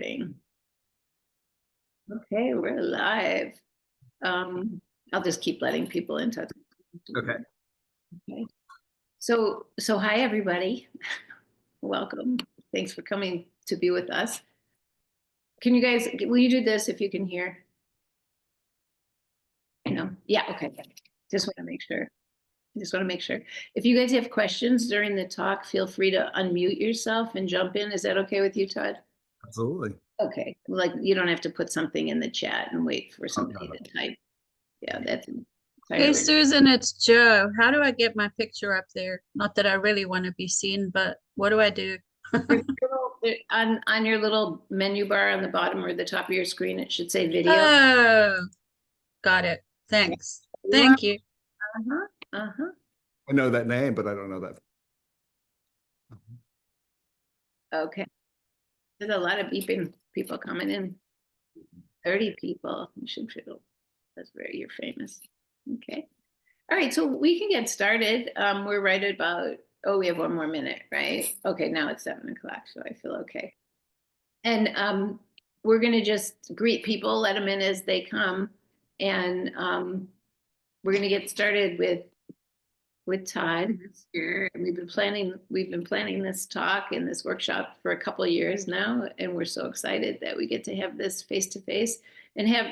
starting. Okay, we're live. I'll just keep letting people in touch. Okay. Okay. So hi everybody. Welcome. Thanks for coming to be with us. Can you guys, will you do this if you can hear? No? Yeah, okay. Just want to make sure. If you guys have questions during the talk, feel free to unmute yourself and jump in. Is that okay with you, Todd? Absolutely. Okay. Like you don't have to put something in the chat and wait for somebody to type. Yeah, that's Hey, Susan, it's Joe. How do I get my picture up there? Not that I really want to be seen, but what do I do? on your little menu bar on the bottom or the top of your screen, it should say video. Oh, got it. Thanks. Thank you. I know that name, but I don't know that. Okay. There's a lot of beeping people coming in. 30 people. You should feel you're famous. Okay. All right, so we can get started. We're right about, we have 1 more minute, right? Okay, now it's 7 o'clock, so I feel okay. And we're gonna just greet people, let them in as they come. And we're gonna get started with Todd here. And we've been planning this talk and this workshop for a couple of years now, and we're so excited that we get to have this face to face and have.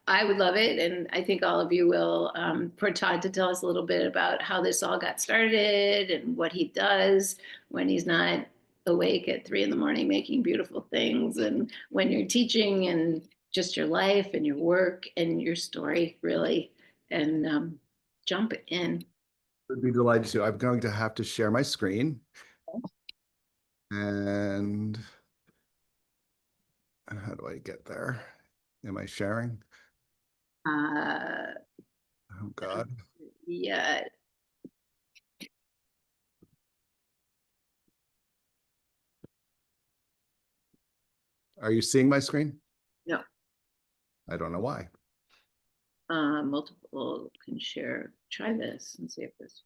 I would love it, and I think all of you will, for Todd to tell us a little bit about how this all got started and what he does when he's not awake at 3 a.m. making beautiful things, and when you're teaching, and just your life and your work and your story, really. And jump in. Would be delighted to. I'm going to have to share my screen. And how do I get there? Am I sharing? Oh God. Yeah. Are you seeing my screen? No. I don't know why. Multiple can share. Try this and see if this.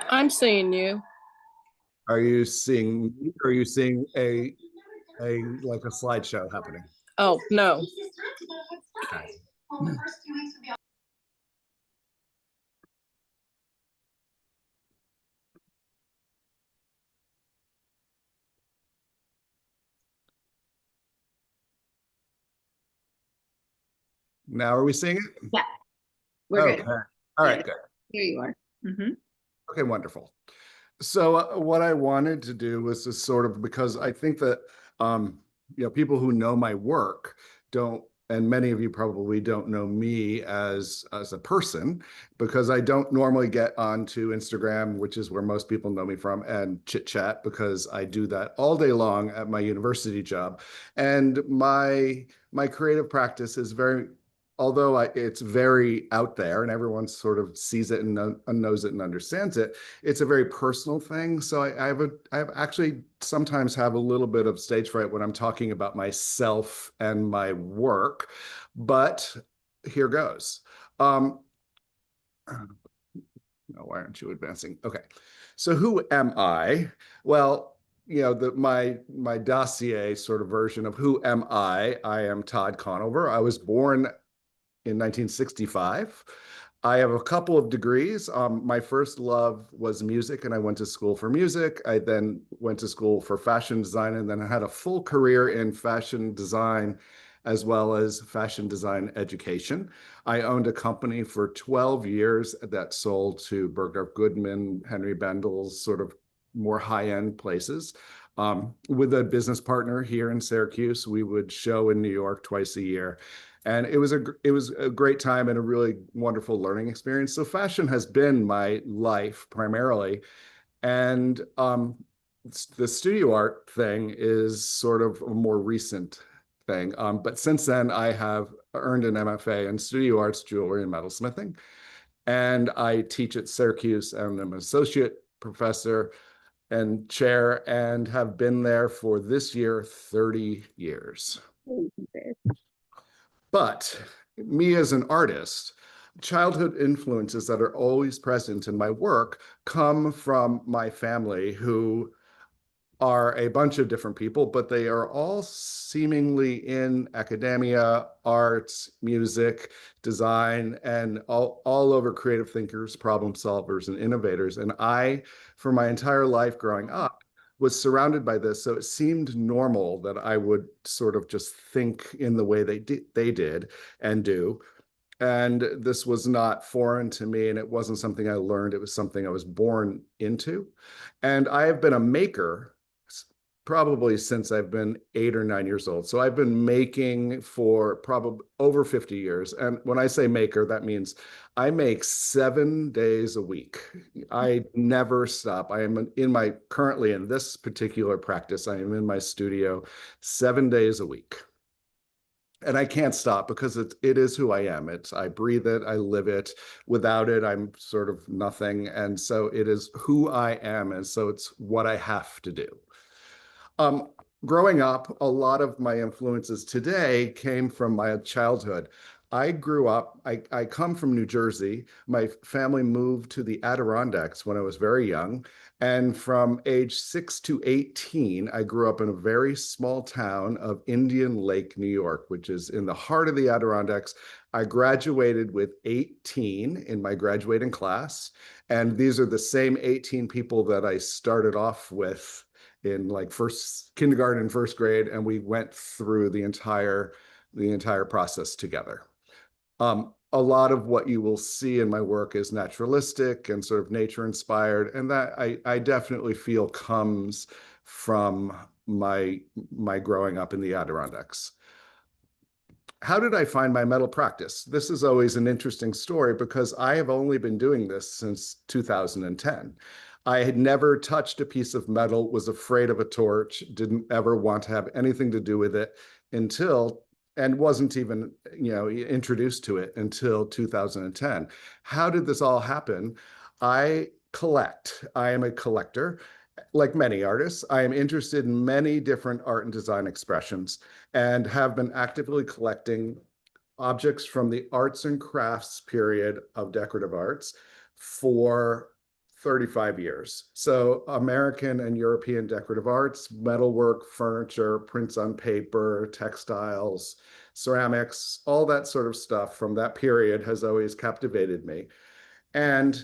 I'm seeing you. Are you seeing me, or are you seeing a like a slideshow happening? Oh, no. Okay. Now are we seeing it? Yeah. We're good. All right, good. Here you are. Okay, wonderful. So what I wanted to do was to sort of, because I think that people who know my work don't, and many of you probably don't know me as a person, because I don't normally get onto Instagram, which is where most people know me from, and chit chat, because I do that all day long at my university job. And my creative practice is very, although it's very out there and everyone sort of sees it and knows it and understands it, it's a very personal thing. So I have actually sometimes have a little bit of stage fright when I'm talking about myself and my work, but here goes. No, why aren't you advancing? Okay, so who am I? Well, my dossier sort of version of who am I am Todd Conover. I was born in 1965. I have a couple of degrees. My first love was music, and I went to school for music. I then went to school for fashion design, and then I had a full career in fashion design as well as fashion design education. I owned a company for 12 years that sold to Bergdorf Goodman, Henry Bendel's, sort of more high-end places. With a business partner here in Syracuse, we would show in New York twice a year. And it was a great time and a really wonderful learning experience. So fashion has been my life primarily. And the studio art thing is sort of a more recent thing. But since then, I have earned an MFA in studio arts, jewelry, and metalsmithing. And I teach at Syracuse, and I'm an associate professor and chair, and have been there for this year 30 years. But me as an artist, childhood influences that are always present in my work come from my family, who are a bunch of different people, but they are all seemingly in academia, arts, music, design, and all over creative thinkers, problem solvers, and innovators. And I, for my entire life growing up, was surrounded by this. So it seemed normal that I would sort of just think in the way they did and do. And this was not foreign to me, and it wasn't something I learned. It was something I was born into. And I have been a maker probably since I've been 8 or 9 years old. So I've been making for probably over 50 years. And when I say maker, that means I make 7 days a week. I never stop. I am currently in this particular practice, I am in my studio 7 days a week. And I can't stop because it is who I am. I breathe it, I live it. Without it, I'm sort of nothing. And so it is who I am. And so it's what I have to do. Growing up, a lot of my influences today came from my childhood. I come from New Jersey. My family moved to the Adirondacks when I was very young. And from age 6 to 18, I grew up in a very small town of Indian Lake, New York, which is in the heart of the Adirondacks. I graduated with 18 in my graduating class. And these are the same 18 people that I started off with in like kindergarten and first grade. And we went through the entire process together. A lot of what you will see in my work is naturalistic and sort of nature inspired, and that I definitely feel comes from my growing up in the Adirondacks. How did I find my metal practice? This is always an interesting story because I have only been doing this since 2010. I had never touched a piece of metal, was afraid of a torch, didn't ever want to have anything to do with it and wasn't even, introduced to it until 2010. How did this all happen? I collect. I am a collector. Like many artists, I am interested in many different art and design expressions and have been actively collecting objects from the arts and crafts period of decorative arts for 35 years. So American and European decorative arts, metalwork, furniture, prints on paper, textiles, ceramics, all that sort of stuff from that period has always captivated me. And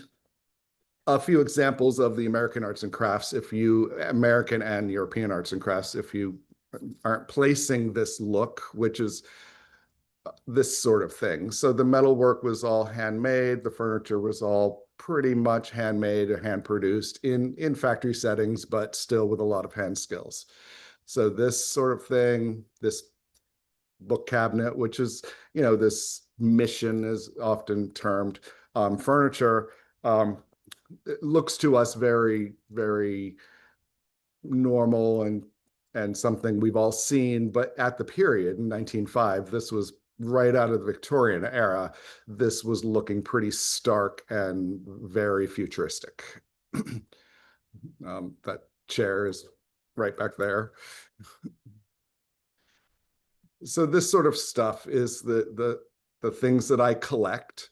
a few examples of the American arts and crafts, American and European arts and crafts, if you aren't placing this look, which is this sort of thing. So the metalwork was all handmade. The furniture was all pretty much handmade or hand produced in factory settings, but still with a lot of hand skills. So this sort of thing, this book cabinet, which is, this mission is often termed furniture, it looks to us very, very normal and something we've all seen. But at the period in 1905, this was right out of the Victorian era. This was looking pretty stark and very futuristic. That chair is right back there. So this sort of stuff is the things that I collect.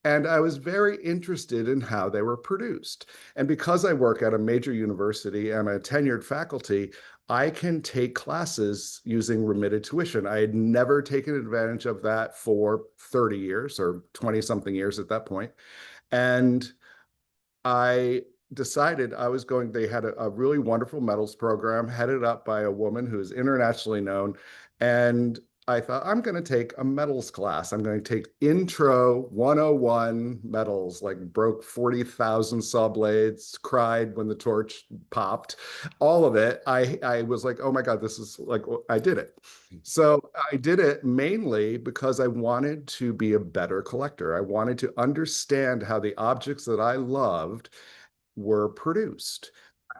And I was very interested in how they were produced. And because I work at a major university and I'm a tenured faculty, I can take classes using remitted tuition. I had never taken advantage of that for 30 years or 20 something years at that point. And I decided they had a really wonderful metals program headed up by a woman who is internationally known. And I thought, I'm going to take a metals class. I'm going to take Intro 101 metals, like broke 40,000 saw blades, cried when the torch popped, all of it. I was like, oh my God, this is like, I did it. So I did it mainly because I wanted to be a better collector. I wanted to understand how the objects that I loved were produced.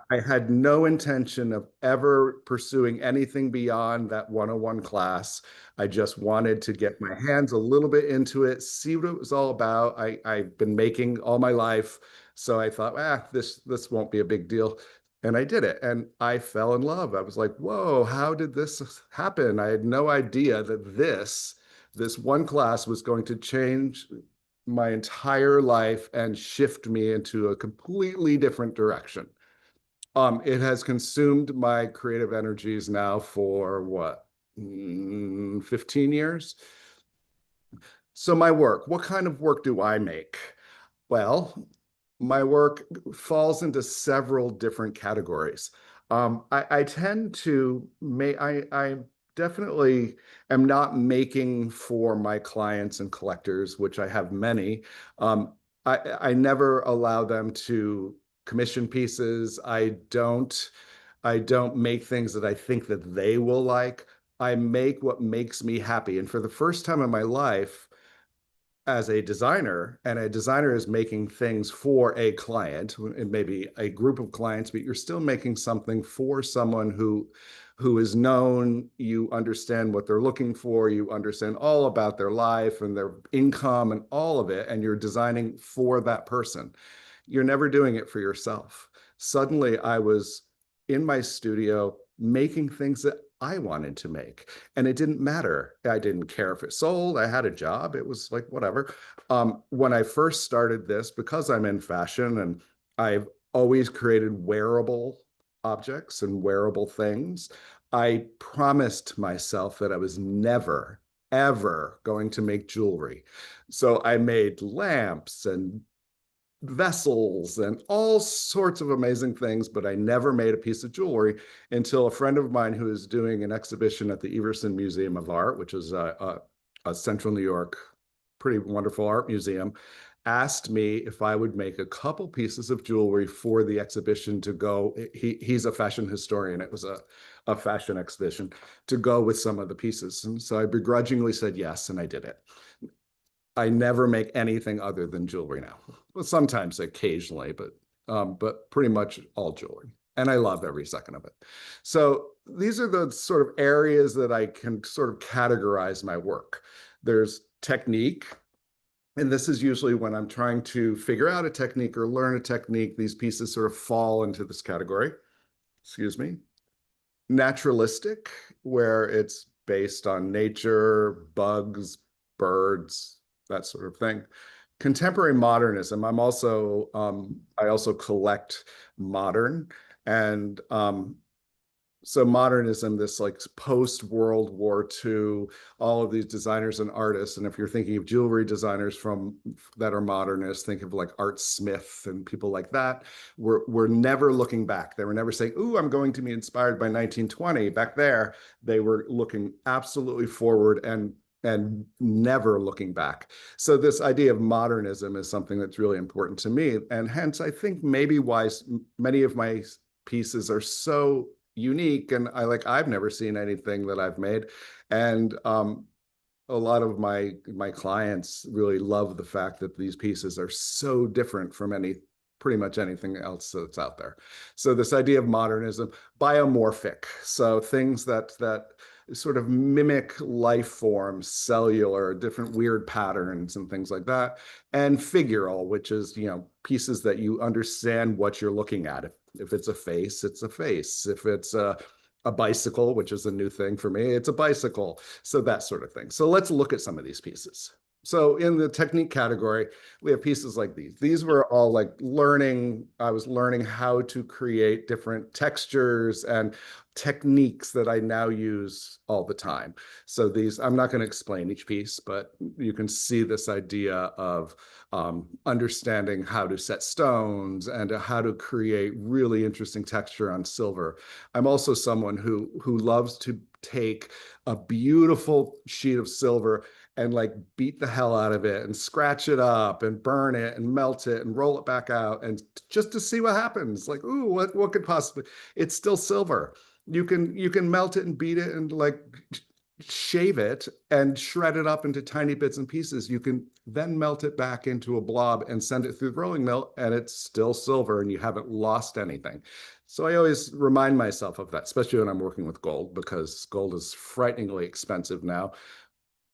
I had no intention of ever pursuing anything beyond that 101 class. I just wanted to get my hands a little bit into it, see what it was all about. I've been making all my life, so I thought, this won't be a big deal. And I did it, and I fell in love. I was like, whoa, how did this happen? I had no idea that this one class was going to change my entire life and shift me into a completely different direction. It has consumed my creative energies now for what, 15 years? So my work, what kind of work do I make? Well, my work falls into several different categories. I tend to make, I definitely am not making for my clients and collectors, which I have many. I never allow them to commission pieces. I don't make things that I think that they will like. I make what makes me happy. And for the first time in my life, as a designer, and a designer is making things for a client, it may be a group of clients, but you're still making something for someone who is known. You understand what they're looking for, you understand all about their life and their income and all of it, and you're designing for that person. You're never doing it for yourself. Suddenly I was in my studio making things that I wanted to make. And it didn't matter. I didn't care if it sold. I had a job. It was like, whatever. When I first started this, because I'm in fashion and I've always created wearable objects and wearable things, I promised myself that I was never, ever going to make jewelry. So I made lamps and vessels and all sorts of amazing things, but I never made a piece of jewelry until a friend of mine who is doing an exhibition at the Everson Museum of Art, which is a Central New York, pretty wonderful art museum, asked me if I would make a couple pieces of jewelry for the exhibition to go. He's a fashion historian. It was a fashion exhibition to go with some of the pieces. And so I begrudgingly said yes, and I did it. I never make anything other than jewelry now. Well, sometimes occasionally, but pretty much all jewelry. And I love every second of it. So these are the sort of areas that I can sort of categorize my work. There's technique, and this is usually when I'm trying to figure out a technique or learn a technique. These pieces sort of fall into this category. Excuse me. Naturalistic, where it's based on nature, bugs, birds, that sort of thing. Contemporary modernism. I also collect modern, and so modernism, this like post-World War II, all of these designers and artists. And if you're thinking of jewelry designers from that are modernists, think of like Art Smith and people like that. We're never looking back. They were never saying, "Ooh, I'm going to be inspired by 1920." Back there, they were looking absolutely forward and never looking back. So this idea of modernism is something that's really important to me. And hence, I think maybe why many of my pieces are so unique, and I've never seen anything that I've made. And a lot of my clients really love the fact that these pieces are so different from pretty much anything else that's out there. So this idea of modernism, biomorphic, so things that sort of mimic life forms, cellular, different weird patterns and things like that. And figural, which is, pieces that you understand what you're looking at. If it's a face, it's a face. If it's a bicycle, which is a new thing for me, it's a bicycle. So that sort of thing. So let's look at some of these pieces. So in the technique category, we have pieces like these. These were all like I was learning how to create different textures and techniques that I now use all the time. So these, I'm not going to explain each piece, but you can see this idea of understanding how to set stones and how to create really interesting texture on silver. I'm also someone who loves to take a beautiful sheet of silver and like beat the hell out of it and scratch it up and burn it and melt it and roll it back out, and just to see what happens. Like, ooh, what could possibly, it's still silver. You can melt it and beat it and like shave it and shred it up into tiny bits and pieces. You can then melt it back into a blob and send it through the rolling mill, and it's still silver and you haven't lost anything. So I always remind myself of that, especially when I'm working with gold, because gold is frighteningly expensive now.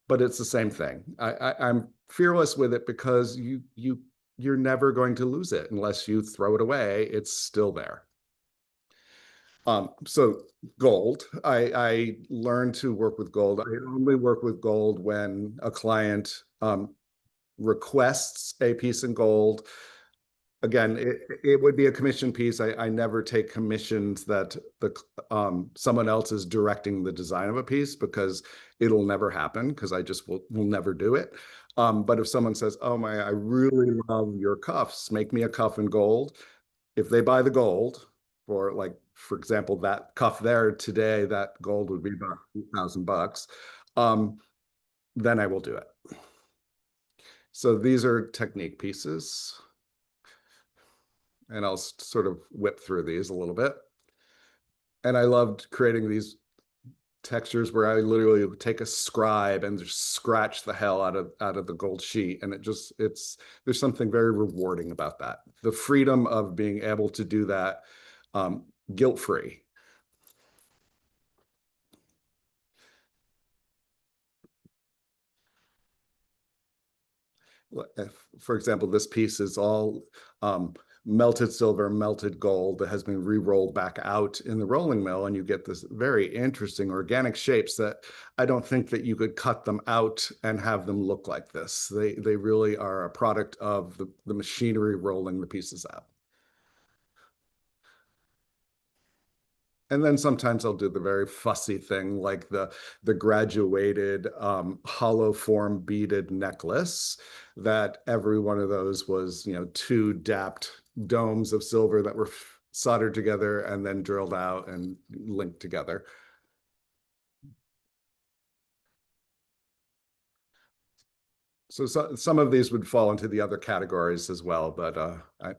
But it's the same thing. I'm fearless with it because you're never going to lose it unless you throw it away. It's still there. So gold, I learned to work with gold. I only work with gold when a client requests a piece in gold. Again, it would be a commission piece. I never take commissions that someone else is directing the design of a piece, because it'll never happen, because I just will never do it. But if someone says, oh my, I really love your cuffs, make me a cuff in gold. If they buy the gold, for like, for example, that cuff there today, that gold would be about $2,000. Then I will do it. So these are technique pieces. And I'll sort of whip through these a little bit. And I loved creating these textures where I literally would take a scribe and just scratch the hell out of the gold sheet. And there's something very rewarding about that. The freedom of being able to do that guilt-free. For example, this piece is all melted silver, melted gold that has been re-rolled back out in the rolling mill, and you get this very interesting organic shapes that I don't think that you could cut them out and have them look like this. They really are a product of the machinery rolling the pieces out. And then sometimes I'll do the very fussy thing, like the graduated hollow form beaded necklace, that every one of those was, two dapped domes of silver that were soldered together and then drilled out and linked together. So some of these would fall into the other categories as well, but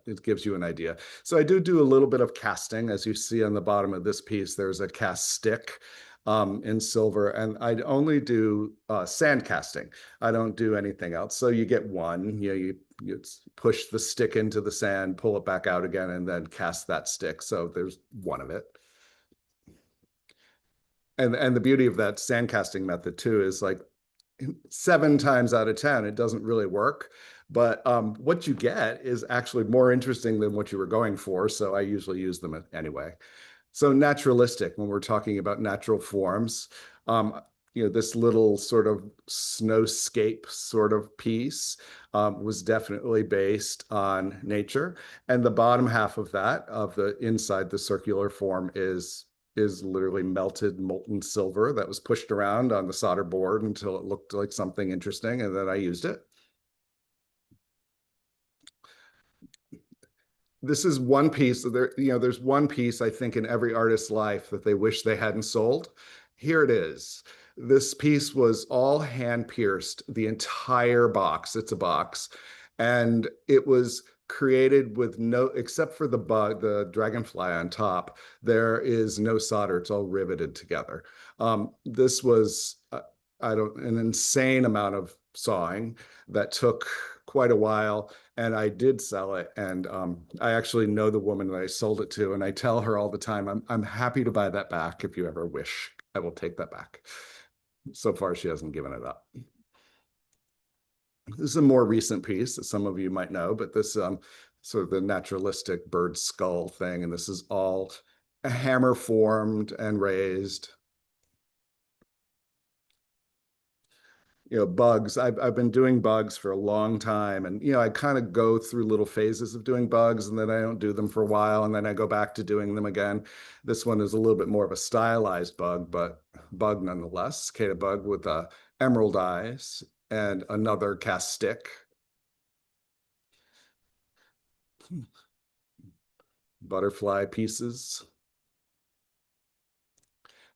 it gives you an idea. So I do a little bit of casting. As you see on the bottom of this piece, there's a cast stick in silver, and I'd only do sand casting. I don't do anything else. So you get one, you push the stick into the sand, pull it back out again, and then cast that stick. So there's one of it. And the beauty of that sand casting method too is, like, 7 times out of 10, it doesn't really work. But what you get is actually more interesting than what you were going for. So I usually use them anyway. So naturalistic, when we're talking about natural forms, this little sort of snowscape sort of piece was definitely based on nature. And the bottom half of that, of the inside, the circular form, is literally melted molten silver that was pushed around on the solder board until it looked like something interesting, and then I used it. This is one piece there's one piece I think in every artist's life that they wish they hadn't sold. Here it is. This piece was all hand pierced, the entire box. It's a box, and it was created with no, except for the bug, the dragonfly on top, there is no solder. It's all riveted together. This was an insane amount of sawing that took quite a while, and I did sell it. And I actually know the woman that I sold it to, and I tell her all the time, I'm happy to buy that back if you ever wish. I will take that back. So far, she hasn't given it up. This is a more recent piece that some of you might know, but this sort of the naturalistic bird skull thing, and this is all hammer formed and raised. Bugs. I've been doing bugs for a long time, and I kind of go through little phases of doing bugs, and then I don't do them for a while, and then I go back to doing them again. This one is a little bit more of a stylized bug, but bug nonetheless. Cicada bug with emerald eyes and another cast stick. Butterfly pieces.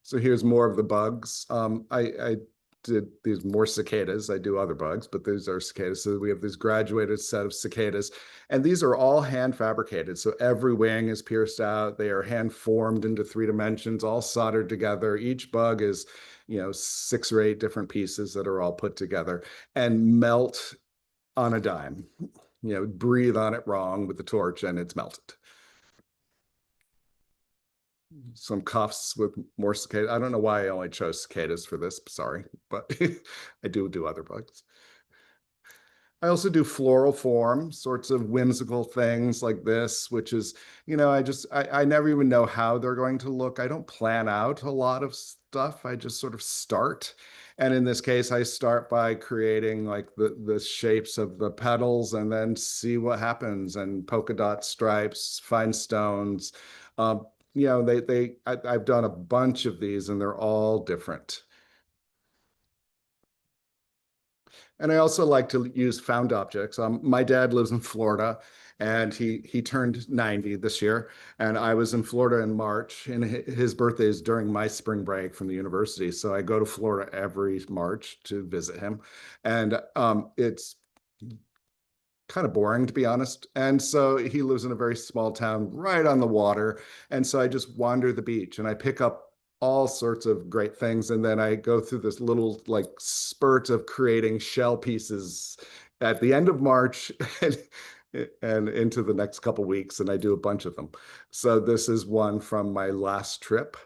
So here's more of the bugs. I did these more cicadas. I do other bugs, but these are cicadas. So we have this graduated set of cicadas, and these are all hand fabricated. So every wing is pierced out. They are hand formed into 3 dimensions, all soldered together. Each bug is, 6 or 8 different pieces that are all put together and melt on a dime. Breathe on it wrong with the torch and it's melted. Some cuffs with more cicadas. I don't know why I only chose cicadas for this, sorry, but I do other bugs. I also do floral form, sorts of whimsical things like this, which is, I never even know how they're going to look. I don't plan out a lot of stuff. I just sort of start. And in this case, I start by creating like the shapes of the petals and then see what happens, and polka dot stripes, fine stones. You know, I've done a bunch of these and they're all different. And I also like to use found objects. My dad lives in Florida, and he turned 90 this year. And I was in Florida in March, and his birthday is during my spring break from the university. So I go to Florida every March to visit him. And it's kind of boring, to be honest. And so he lives in a very small town right on the water. And so I just wander the beach and I pick up all sorts of great things. And then I go through this little like spurt of creating shell pieces at the end of March and into the next couple weeks. And I do a bunch of them. So this is one from my last trip.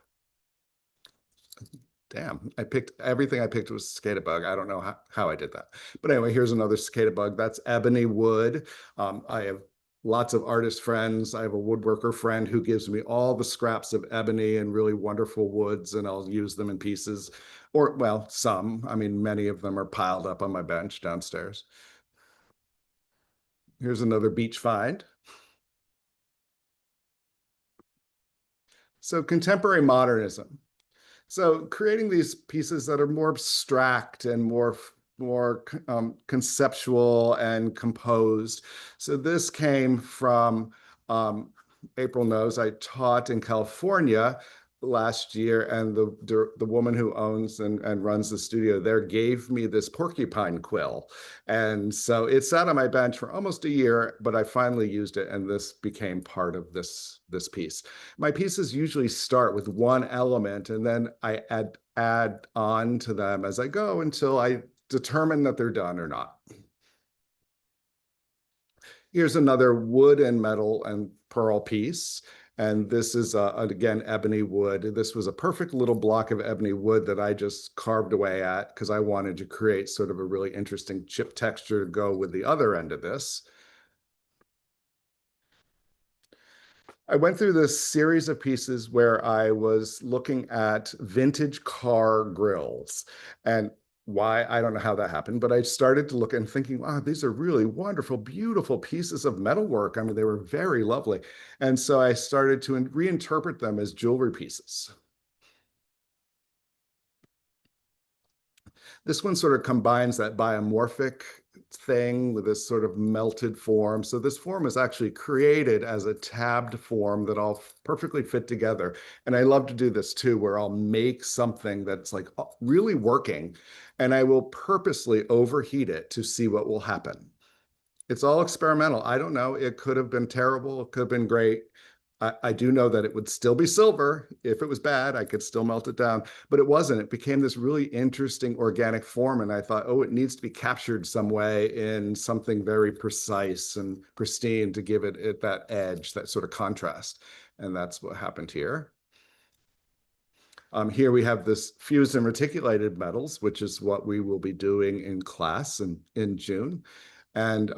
Damn, everything I picked was cicada bug. I don't know how I did that. But anyway, here's another cicada bug. That's ebony wood. I have lots of artist friends. I have a woodworker friend who gives me all the scraps of ebony and really wonderful woods, and I'll use them in pieces. Or, well, some. I mean, many of them are piled up on my bench downstairs. Here's another beach find. So contemporary modernism. So creating these pieces that are more abstract and more conceptual and composed. So this came from April knows I taught in California last year, and the woman who owns and runs the studio there gave me this porcupine quill. And so it sat on my bench for almost a year, but I finally used it, and this became part of this piece. My pieces usually start with one element, and then I add on to them as I go until I determine that they're done or not. Here's another wood and metal and pearl piece. And this is, again, ebony wood. This was a perfect little block of ebony wood that I just carved away at because I wanted to create sort of a really interesting chip texture to go with the other end of this. I went through this series of pieces where I was looking at vintage car grills, and why, I don't know how that happened, but I started to look and thinking, wow, these are really wonderful, beautiful pieces of metalwork. I mean, they were very lovely. And so I started to reinterpret them as jewelry pieces. This one sort of combines that biomorphic thing with this sort of melted form. So this form is actually created as a tabbed form that all perfectly fit together. And I love to do this too, where I'll make something that's like really working, and I will purposely overheat it to see what will happen. It's all experimental. I don't know. It could have been terrible. It could have been great. I do know that it would still be silver. If it was bad, I could still melt it down, but it wasn't. It became this really interesting organic form. And I thought, oh, it needs to be captured some way in something very precise and pristine to give it that edge, that sort of contrast. And that's what happened here. Here we have this fused and reticulated metals, which is what we will be doing in class in June. And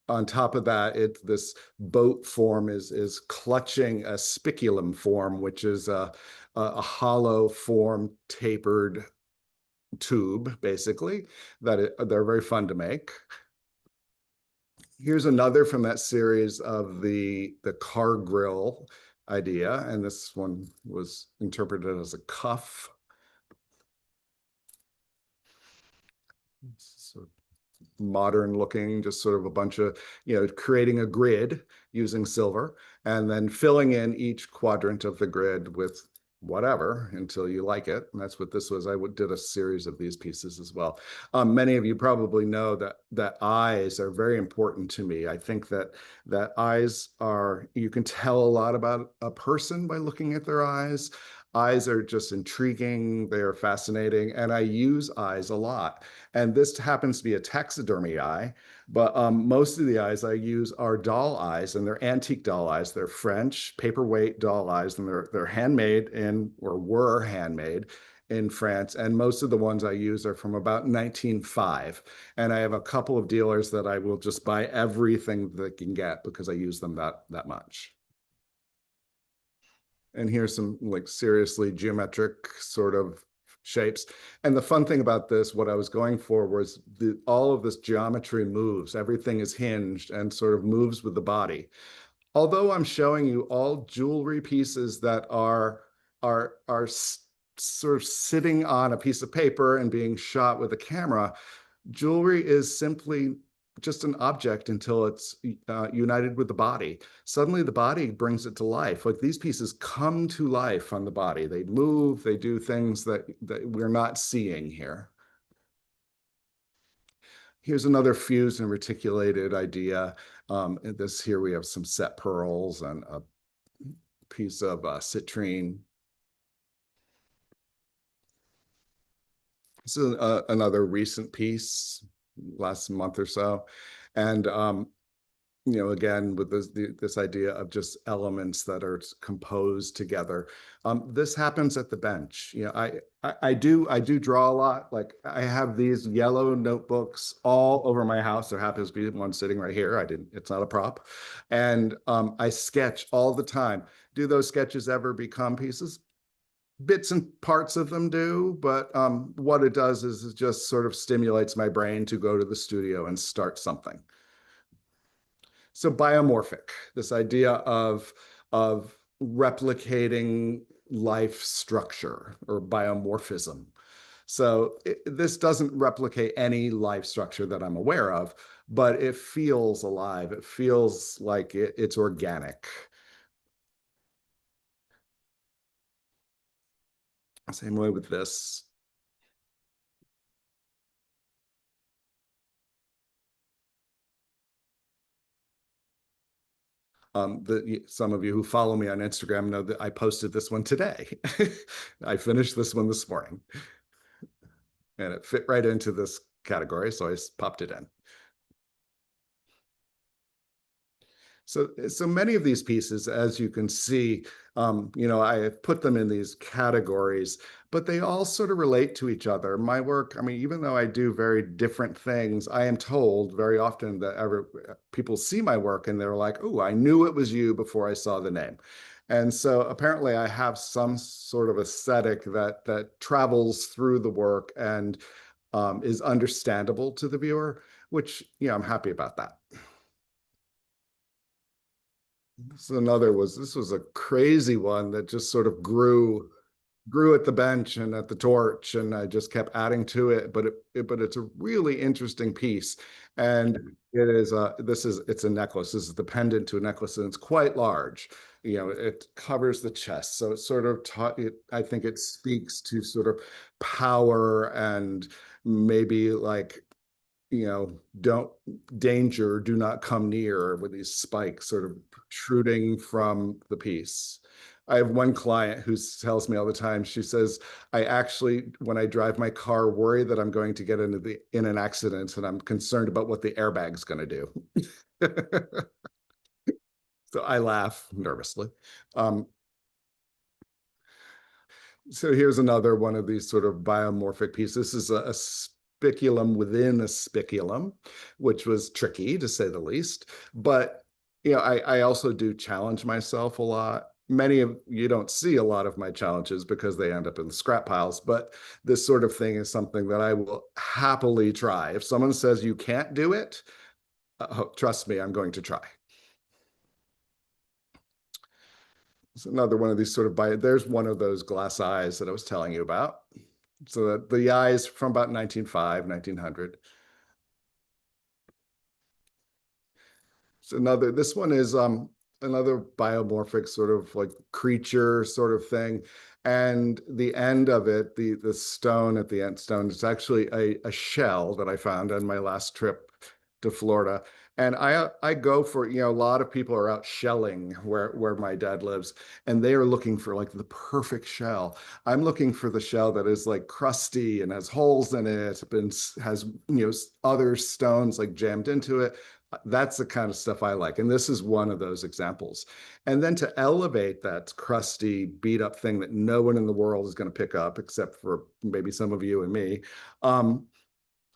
on top of that, this boat form is clutching a spiculum form, which is a hollow form tapered tube, basically, they're very fun to make. Here's another from that series of the car grill idea, and this one was interpreted as a cuff. So modern looking, just sort of a bunch of, creating a grid using silver and then filling in each quadrant of the grid with whatever until you like it. And that's what this was. I did a series of these pieces as well. Many of you probably know that eyes are very important to me. I think that eyes you can tell a lot about a person by looking at their eyes. Eyes are just intriguing. They are fascinating. And I use eyes a lot. And this happens to be a taxidermy eye, but most of the eyes I use are doll eyes, and they're antique doll eyes. They're French paperweight doll eyes, and they're handmade or were handmade in France. And most of the ones I use are from about 1905. And I have a couple of dealers that I will just buy everything they can get because I use them that much. And here's some like seriously geometric sort of shapes. And the fun thing about this, what I was going for was all of this geometry moves. Everything is hinged and sort of moves with the body. Although I'm showing you all jewelry pieces that are sort of sitting on a piece of paper and being shot with a camera, jewelry is simply just an object until it's united with the body. Suddenly the body brings it to life. Like these pieces come to life on the body. They move, they do things that we're not seeing here. Here's another fused and reticulated idea. In this here we have some set pearls and a piece of citrine. This is another recent piece, last month or so. And, you know, again, with this idea of just elements that are composed together. This happens at the bench. You know, I do draw a lot. Like I have these yellow notebooks all over my house. There happens to be one sitting right here. It's not a prop. And I sketch all the time. Do those sketches ever become pieces? Bits and parts of them do, but what it does is it just sort of stimulates my brain to go to the studio and start something. So biomorphic, this idea of replicating life structure or biomorphism. So this doesn't replicate any life structure that I'm aware of, but it feels alive. It feels like it's organic. Same way with this. Some of you who follow me on Instagram know that I posted this one today. I finished this one this morning. And it fit right into this category, so I popped it in. So many of these pieces, as you can see, you know, I have put them in these categories, but they all sort of relate to each other. My work, I mean, even though I do very different things, I am told very often that people see my work and they're like, oh, I knew it was you before I saw the name. And so apparently I have some sort of aesthetic that travels through the work and is understandable to the viewer, which, you know, I'm happy about that. This was a crazy one that just sort of grew at the bench and at the torch, and I just kept adding to it. But it's a really interesting piece, and it is it's a necklace. This is the pendant to a necklace, and it's quite large. You know, it covers the chest, so it's sort of I think it speaks to sort of power and maybe like, you know, do not come near, with these spikes sort of protruding from the piece. I have one client who tells me all the time, she says, I actually, when I drive my car, worry that I'm going to get in an accident and I'm concerned about what the airbag's going to do. So I laugh nervously. So here's another one of these sort of biomorphic pieces. This is a spiculum within a spiculum, which was tricky to say the least. But you know, I also do challenge myself a lot. Many of you don't see a lot of my challenges because they end up in the scrap piles, but this sort of thing is something that I will happily try. If someone says you can't do it, trust me, I'm going to try. It's another one of these sort of there's one of those glass eyes that I was telling you about. So that the eyes from about 1905, 1900. So this one is another biomorphic sort of like creature sort of thing. And the end of it, the stone at the end stone, is actually a shell that I found on my last trip to Florida. And I go for, you know, a lot of people are out shelling where my dad lives, and they are looking for like the perfect shell. I'm looking for the shell that is like crusty and has holes in it, and has, you know, other stones like jammed into it. That's the kind of stuff I like. And this is one of those examples. And then to elevate that crusty, beat up thing that no one in the world is going to pick up except for maybe some of you and me.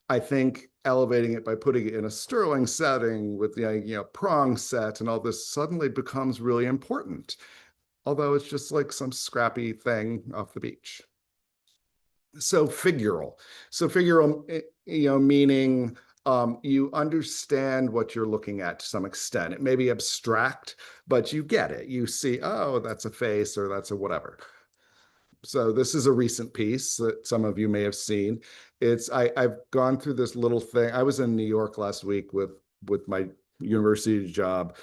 I think elevating it by putting it in a sterling setting with the, you know, prong set and all this suddenly becomes really important. Although it's just like some scrappy thing off the beach. So figural. So figural, meaning you understand what you're looking at to some extent. It may be abstract, but you get it. You see, oh, that's a face or that's a whatever. So this is a recent piece that some of you may have seen. I've gone through this little thing. I was in New York last week with my university job.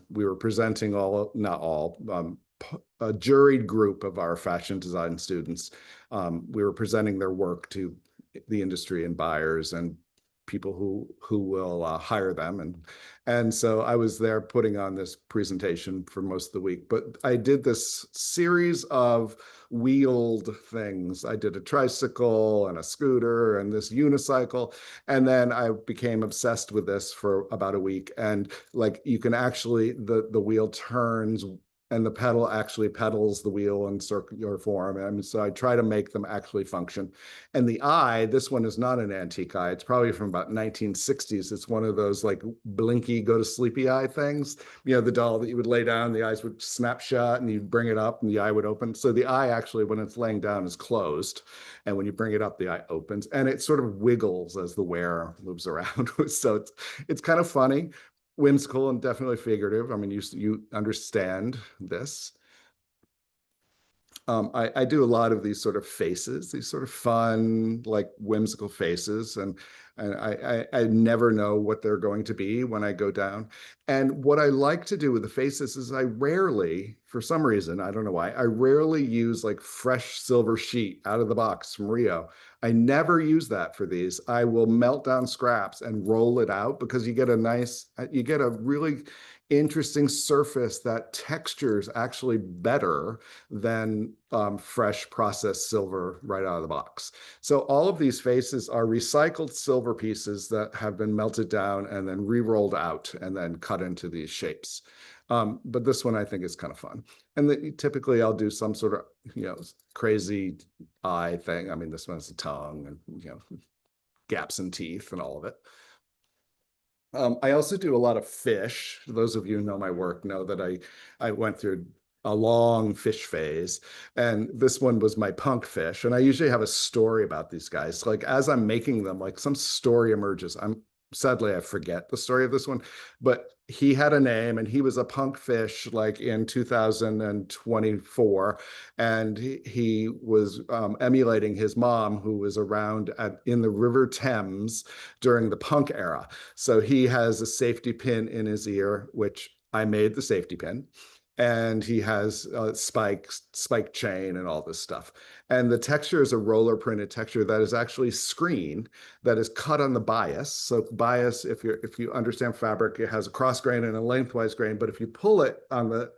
We were presenting not all, a juried group of our fashion design students. We were presenting their work to the industry and buyers and people who will hire them, and so I was there putting on this presentation for most of the week. But I did this series of wheeled things. I did a tricycle and a scooter and this unicycle, and then I became obsessed with this for about a week. And like you can actually the wheel turns and the pedal actually pedals the wheel in circular form. And so I try to make them actually function. And the eye, this one is not an antique eye. It's probably from about 1960s. It's one of those like blinky, go to sleepy eye things. The doll that you would lay down, the eyes would snap shut and you'd bring it up and the eye would open. So the eye actually, when it's laying down, is closed. And when you bring it up, the eye opens and it sort of wiggles as the wearer moves around. So it's kind of funny, whimsical, and definitely figurative. I mean, you understand this. I do a lot of these sort of faces, these sort of fun, like whimsical faces, and I never know what they're going to be when I go down. And what I like to do with the faces is I rarely, for some reason, I don't know why, I rarely use like fresh silver sheet out of the box from Rio. I never use that for these. I will melt down scraps and roll it out because you get a really interesting surface that textures actually better than fresh processed silver right out of the box. So all of these faces are recycled silver pieces that have been melted down and then re-rolled out and then cut into these shapes. But this one I think is kind of fun. And typically I'll do some sort of, crazy eye thing. I mean, this one has a tongue and, gaps in teeth and all of it. I also do a lot of fish. Those of you who know my work know that I went through a long fish phase, and this one was my punk fish. And I usually have a story about these guys. Like as I'm making them, like some story emerges. Sadly, I forget the story of this one, but he had a name and he was a punk fish like in 2024. And he was emulating his mom, who was around in the River Thames during the punk era. So he has a safety pin in his ear, which I made the safety pin. And he has a spike chain and all this stuff. And the texture is a roller printed texture that is actually screen that is cut on the bias. So bias, if you understand fabric, it has a cross grain and a lengthwise grain. But if you pull it on the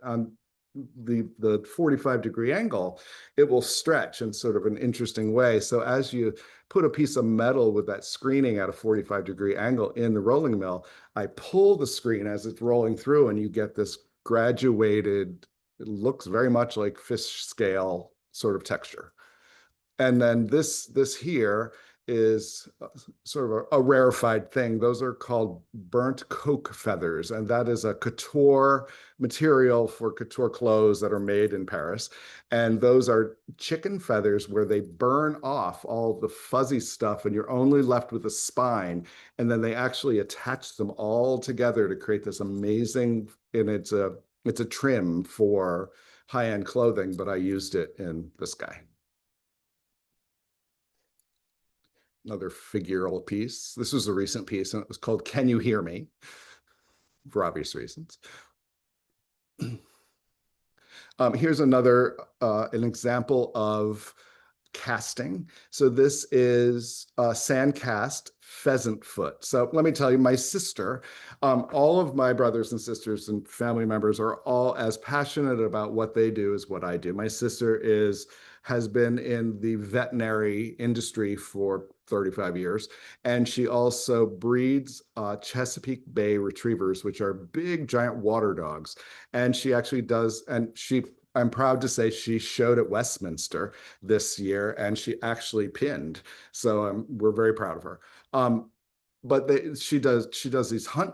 45-degree angle, it will stretch in sort of an interesting way. So as you put a piece of metal with that screening at a 45-degree angle in the rolling mill, I pull the screen as it's rolling through, and you get this graduated, it looks very much like fish scale sort of texture. And then this here is sort of a rarefied thing. Those are called burnt coke feathers, and that is a couture material for couture clothes that are made in Paris. And those are chicken feathers where they burn off all the fuzzy stuff and you're only left with a spine. And then they actually attach them all together to create this amazing, and it's a trim for high-end clothing, but I used it in this guy. Another figural piece. This was a recent piece, and it was called "Can You Hear Me?" for obvious reasons. Here's another an example of casting. So this is sand cast pheasant foot. So let me tell you, my sister, all of my brothers and sisters and family members are all as passionate about what they do as what I do. My sister has been in the veterinary industry for 35 years. And she also breeds Chesapeake Bay retrievers, which are big, giant water dogs. And she actually does, I'm proud to say she showed at Westminster this year and she actually pinned. So we're very proud of her. But she does these hunt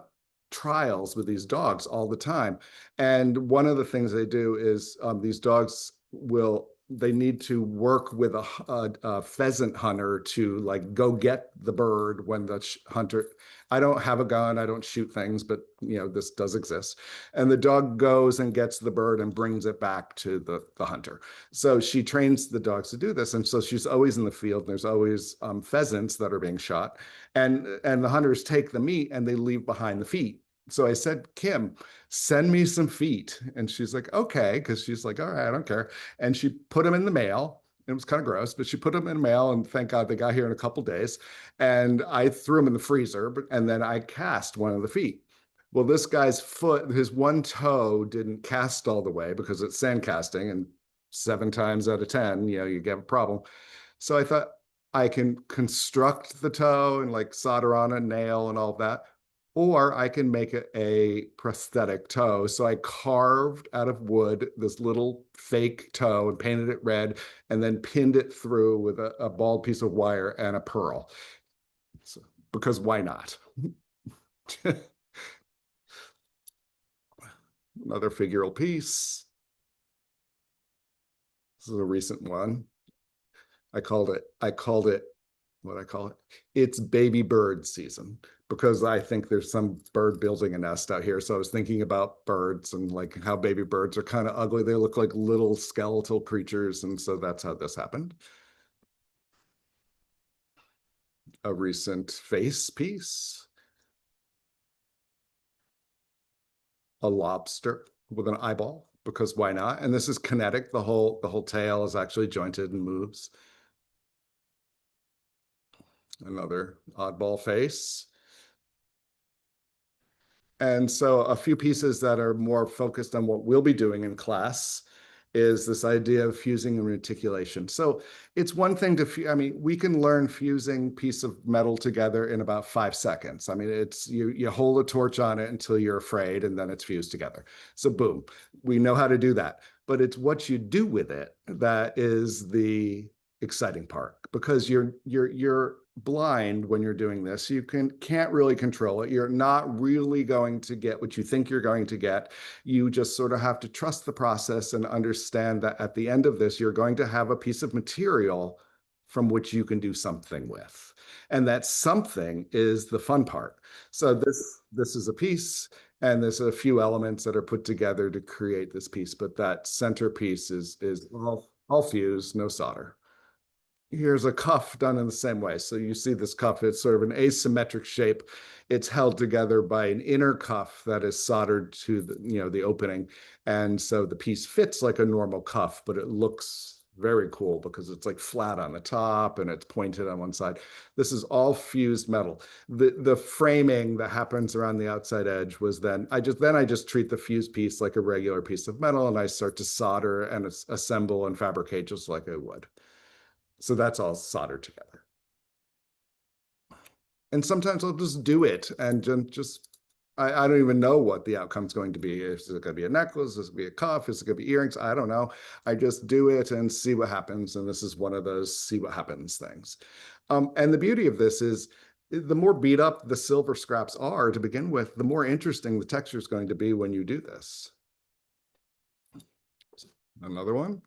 trials with these dogs all the time. And one of the things they do is these dogs will they need to work with a pheasant hunter to like go get the bird when the hunter. I don't have a gun, I don't shoot things, but you know, this does exist. And the dog goes and gets the bird and brings it back to the hunter. So she trains the dogs to do this, and so she's always in the field. And there's always pheasants that are being shot, and the hunters take the meat and they leave behind the feet. So I said, Kim, send me some feet. And she's like, okay, because she's like, all right, I don't care. And she put them in the mail. It was kind of gross, but she put them in the mail, and thank God they got here in a couple days. And I threw them in the freezer, and then I cast one of the feet. Well, this guy's foot, his one toe didn't cast all the way because it's sand casting, and 7 times out of 10, you know, you get a problem. So I thought I can construct the toe and like solder on a nail and all that, or I can make it a prosthetic toe. So I carved out of wood this little fake toe and painted it red, and then pinned it through with a bald piece of wire and a pearl. So, because why not? Another figural piece. This is a recent one. I called it what I call it. It's baby bird season, because I think there's some bird building a nest out here. So I was thinking about birds and like how baby birds are kind of ugly. They look like little skeletal creatures. And so that's how this happened. A recent face piece. A lobster with an eyeball, because why not? And this is kinetic. The whole tail is actually jointed and moves. Another oddball face. And so a few pieces that are more focused on what we'll be doing in class is this idea of fusing and reticulation. So it's one thing to, I mean, we can learn fusing piece of metal together in about 5 seconds. I mean, it's you hold a torch on it until you're afraid, and then it's fused together. So boom, we know how to do that. But it's what you do with it that is the exciting part, because you're blind when you're doing this. You can't really control it. You're not really going to get what you think you're going to get. You just sort of have to trust the process and understand that at the end of this, you're going to have a piece of material from which you can do something with. And that something is the fun part. So this is a piece, and there's a few elements that are put together to create this piece, but that centerpiece is all fused, no solder. Here's a cuff done in the same way. So you see this cuff, it's sort of an asymmetric shape. It's held together by an inner cuff that is soldered to the opening. And so the piece fits like a normal cuff, but it looks very cool because it's like flat on the top and it's pointed on one side. This is all fused metal. The framing that happens around the outside edge was then I just treat the fused piece like a regular piece of metal, and I start to solder and assemble and fabricate just like I would. So that's all soldered together. And sometimes I'll just do it and I don't even know what the outcome's going to be. Is it going to be a necklace? Is it going to be a cuff? Is it going to be earrings? I don't know. I just do it and see what happens. And this is one of those see what happens things. And the beauty of this is the more beat up the silver scraps are to begin with, the more interesting the texture is going to be when you do this. Another one.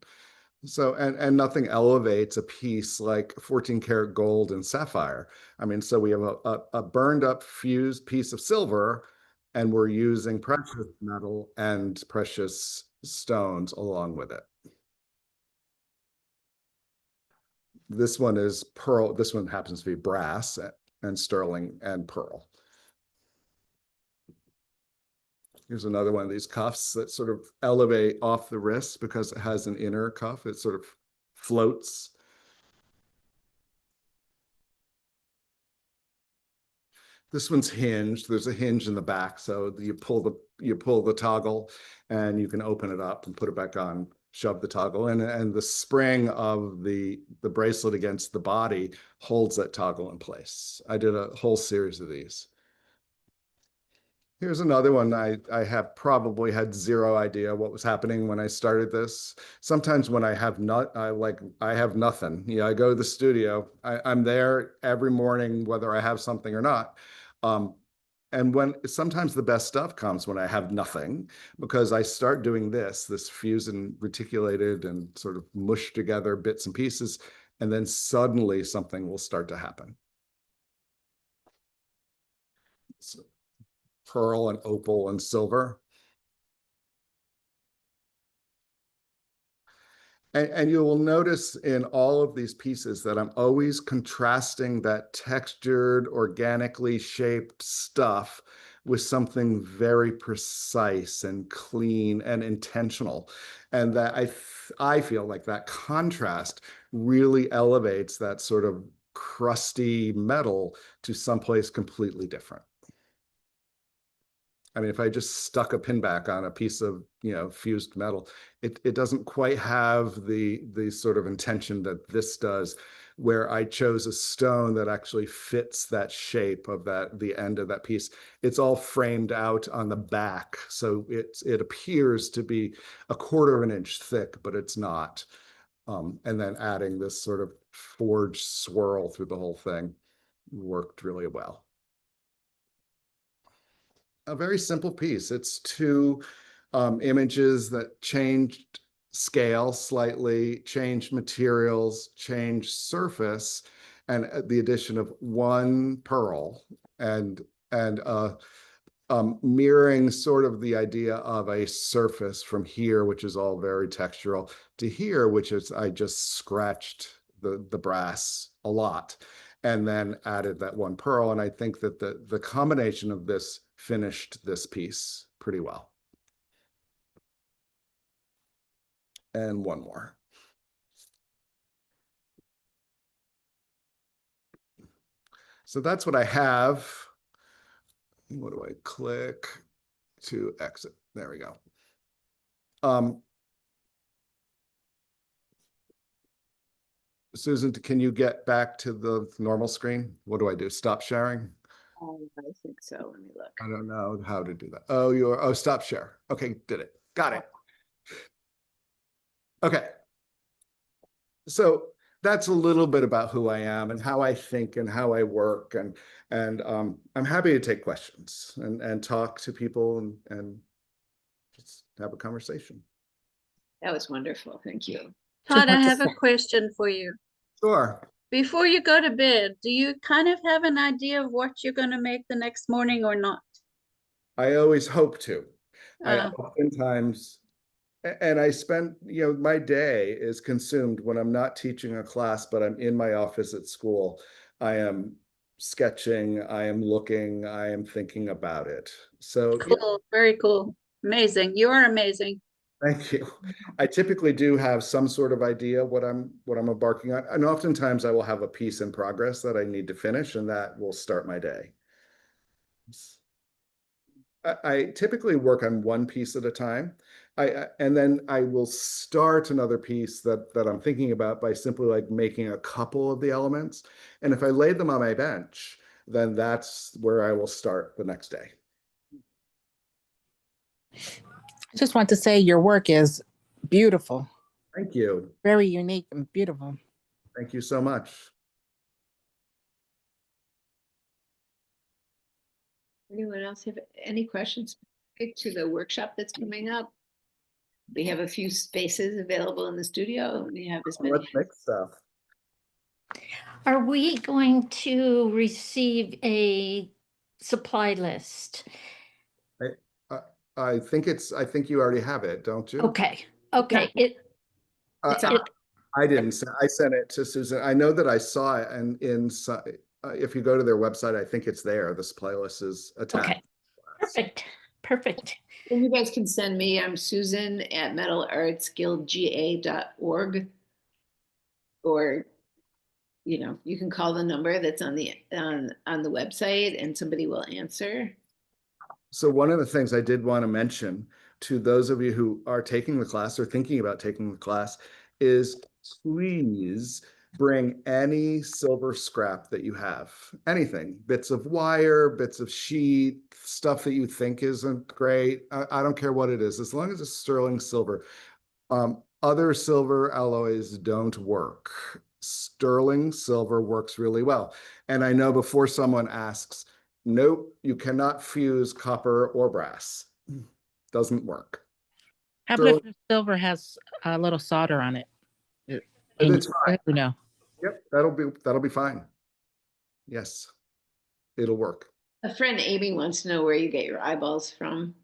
So, and nothing elevates a piece like 14 karat gold and sapphire. I mean, so we have a burned up fused piece of silver, and we're using precious metal and precious stones along with it. This one is pearl. This one happens to be brass and sterling and pearl. Here's another one of these cuffs that sort of elevate off the wrist because it has an inner cuff. It sort of floats. This one's hinged. There's a hinge in the back, so you pull the toggle, and you can open it up and put it back on. Shove the toggle in, and the spring of the bracelet against the body holds that toggle in place. I did a whole series of these. Here's another one. I have probably had zero idea what was happening when I started this. Sometimes when I have nothing. You know, I go to the studio. I'm there every morning, whether I have something or not. And when sometimes the best stuff comes when I have nothing, because I start doing this fuse and reticulated and sort of mush together bits and pieces, and then suddenly something will start to happen. So, pearl and opal and silver. And you will notice in all of these pieces that I'm always contrasting that textured, organically shaped stuff with something very precise and clean and intentional. And that I feel like that contrast really elevates that sort of crusty metal to someplace completely different. I mean, if I just stuck a pin back on a piece of, fused metal, it doesn't quite have the sort of intention that this does, where I chose a stone that actually fits that shape of the end of that piece. It's all framed out on the back, so it appears to be a quarter of an inch thick, but it's not. And then adding this sort of forged swirl through the whole thing worked really well. A very simple piece. It's two images that changed scale slightly, changed materials, changed surface, and the addition of one pearl and mirroring sort of the idea of a surface from here, which is all very textural, to here, which is I just scratched the brass a lot and then added that one pearl. And I think that the combination of this finished this piece pretty well. And one more. So that's what I have. What do I click to exit? There we go. Susan, can you get back to the normal screen? What do I do? Stop sharing? I think so. Let me look. I don't know how to do that. Oh, stop share. Okay, did it. Got it. Okay. So that's a little bit about who I am and how I think and how I work. And I'm happy to take questions and talk to people and just have a conversation. That was wonderful. Thank you. Todd, I want to have a say- question for you. Sure. Before you go to bed, do you kind of have an idea of what you're going to make the next morning or not? I always hope to. I Uh, oftentimes, and I spend, my day is consumed when I'm not teaching a class, but I'm in my office at school. I am sketching, I am looking, I am thinking about it. So yeah, cool, very cool. Amazing. You are amazing. thank you. I typically do have some sort of idea what I'm embarking on. And oftentimes I will have a piece in progress that I need to finish, and that will start my day. I typically work on one piece at a time. And then I will start another piece that I'm thinking about by simply like making a couple of the elements. And if I lay them on my bench, then that's where I will start the next day. I just want to say your work is beautiful, Thank you. very unique and beautiful. Thank you so much. Anyone else have any questions to the workshop that's coming up? We have a few spaces available in the studio. We have as many. Let's make stuff. Are we going to receive a supply list? I think you already have it, don't you? Okay, okay. It's on. I didn't send. I sent it to Susan. I know that I saw it, and if you go to their website, I think it's there. This playlist is attached. Okay, perfect, perfect. And you guys can send me. I'm Susan at metalartsguildga.org, or you can call the number that's on the website, and somebody will answer. So one of the things I did want to mention to those of you who are taking the class or thinking about taking the class is please bring any silver scrap that you have, anything, bits of wire, bits of sheet, stuff that you think isn't great. I don't care what it is, as long as it's sterling silver. Other silver alloys don't work. Sterling silver works really well. And I know before someone asks, Nope, you cannot fuse copper or brass. Doesn't work. How about Sterling, if the silver has a little solder on it? It- and Can it's you fine. or no? Yep, that'll be fine. Yes, it'll work. A friend Amy wants to know where you get your eyeballs from.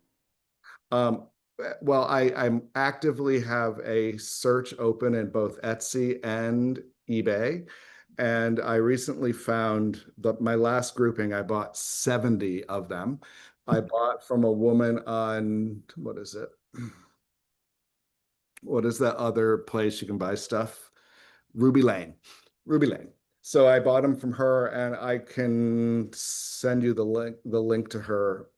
Well, I'm actively have a search open in both Etsy and eBay. And I recently found my last grouping, I bought 70 of them. I bought from a woman on, what is it? What is that other place you can buy stuff? Ruby Lane. Ruby Lane. So I bought them from her, and I can send you the link to her,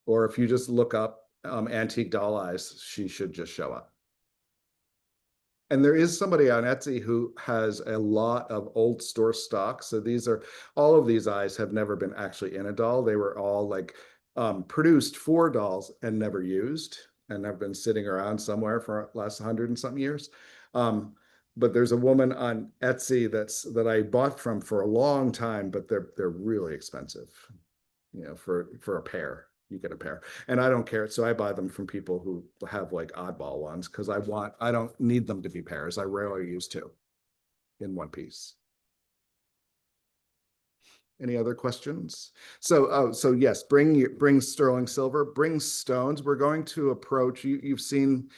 or if you just look up antique doll eyes, she should just show up. And there is somebody on Etsy who has a lot of old store stock. So all of these eyes have never been actually in a doll. They were all like produced for dolls and never used, and have been sitting around somewhere for the last 100 and something years. But there's a woman on Etsy that I bought from for a long time, but they're really expensive. For a pair. You get a pair, and I don't care. So I buy them from people who have like oddball ones, because I don't need them to be pairs. I rarely use two in one piece. Any other questions? So yes, bring sterling silver, bring stones. We're going to approach you. You've seen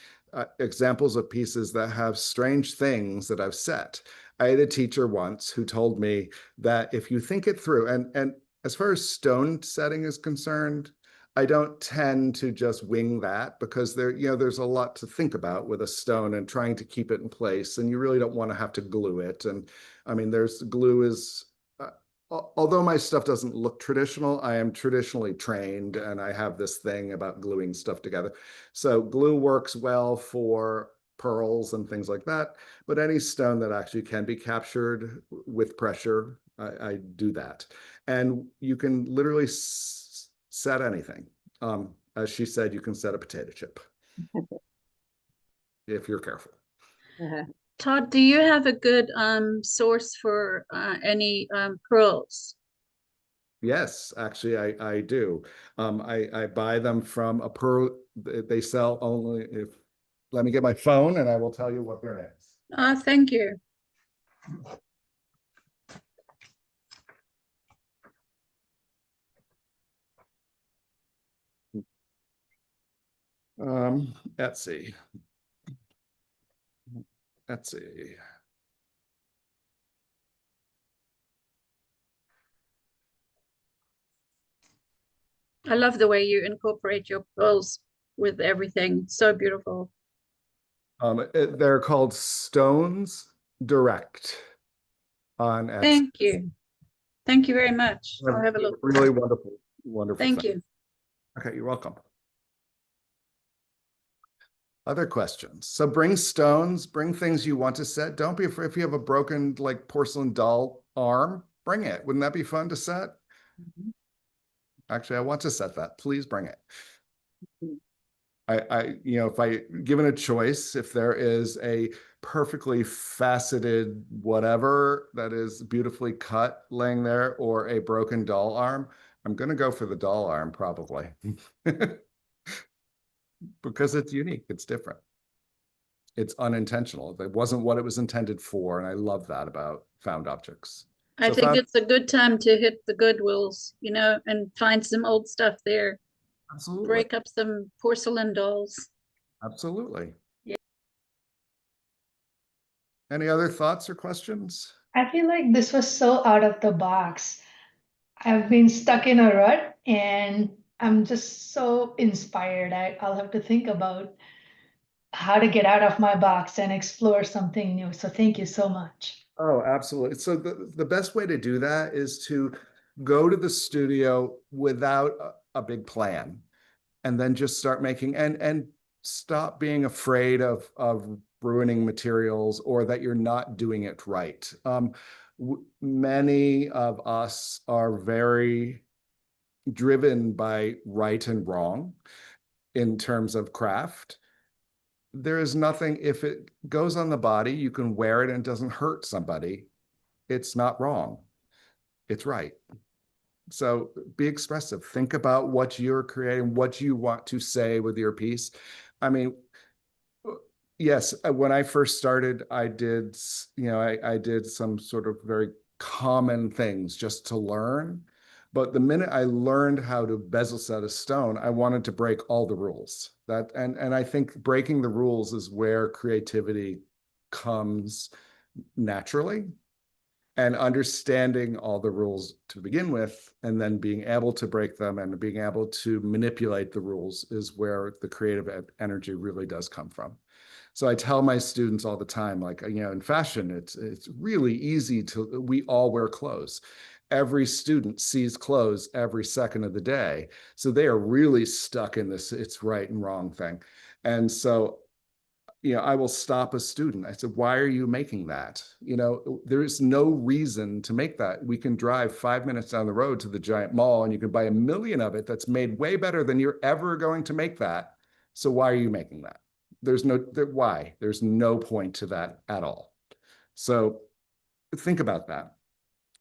examples of pieces that have strange things that I've set. I had a teacher once who told me that if you think it through, and as far as stone setting is concerned, I don't tend to just wing that, because there's a lot to think about with a stone and trying to keep it in place, and you really don't want to have to glue it. And I mean, glue is, although my stuff doesn't look traditional, I am traditionally trained, and I have this thing about gluing stuff together. So glue works well for pearls and things like that, but any stone that actually can be captured with pressure, I do that. And you can literally set anything. As she said, you can set a potato chip if you're careful. Todd, do you have a good source for any pearls? Yes, actually, I do. I buy them from a pearl. They sell only if. Let me get my phone, and I will tell you what their name is. Thank you. Etsy. Etsy. I love the way you incorporate your pearls with everything. So beautiful. They're called Stones Direct on Etsy. Thank you. Thank you very much. I'll have a look. Really wonderful, wonderful. Thank thing. you. Okay, you're welcome. Other questions? So bring stones, bring things you want to set. Don't be afraid if you have a broken like porcelain doll arm, bring it. Wouldn't that be fun to set? Actually, I want to set that. Please bring it. If I given a choice, if there is a perfectly faceted whatever that is beautifully cut laying there, or a broken doll arm, I'm going to go for the doll arm probably. Because it's unique, it's different. It's unintentional. It wasn't what it was intended for, and I love that about found objects. I think it's a good time to hit the Goodwills, and find some old stuff there. Absolutely. Break up some porcelain dolls. Absolutely. Yeah. Any other thoughts or questions? I feel like this was so out of the box. I've been stuck in a rut and I'm just so inspired. I'll have to think about how to get out of my box and explore something new. So thank you so much. Oh, absolutely. So the best way to do that is to go to the studio without a big plan, and then just start making and stop being afraid of ruining materials, or that you're not doing it right. Many of us are very driven by right and wrong in terms of craft. There is nothing, if it goes on the body, you can wear it and it doesn't hurt somebody. It's not wrong. It's right. So be expressive. Think about what you're creating, what you want to say with your piece. I mean, yes, when I first started, I did, I did some sort of very common things just to learn. But the minute I learned how to bezel set a stone, I wanted to break all the rules. And I think breaking the rules is where creativity comes naturally, and understanding all the rules to begin with, and then being able to break them and being able to manipulate the rules is where the creative energy really does come from. So I tell my students all the time, like, in fashion, it's really easy to, we all wear clothes. Every student sees clothes every second of the day. So they are really stuck in this, it's right and wrong thing. And so I will stop a student. I said, why are you making that? There's no reason to make that. We can drive 5 minutes down the road to the giant mall and you can buy 1 million of it that's made way better than you're ever going to make that. So why are you making that? Why? There's no point to that at all. So think about that.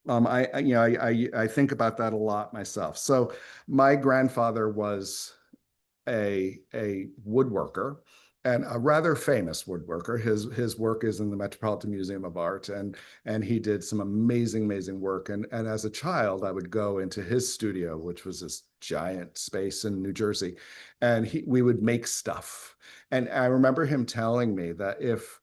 I think about that a lot myself. So my grandfather was a woodworker, and a rather famous woodworker. His work is in the Metropolitan Museum of Art, and he did some amazing work. And as a child, I would go into his studio, which was this giant space in New Jersey, and we would make stuff. And I remember him telling me that if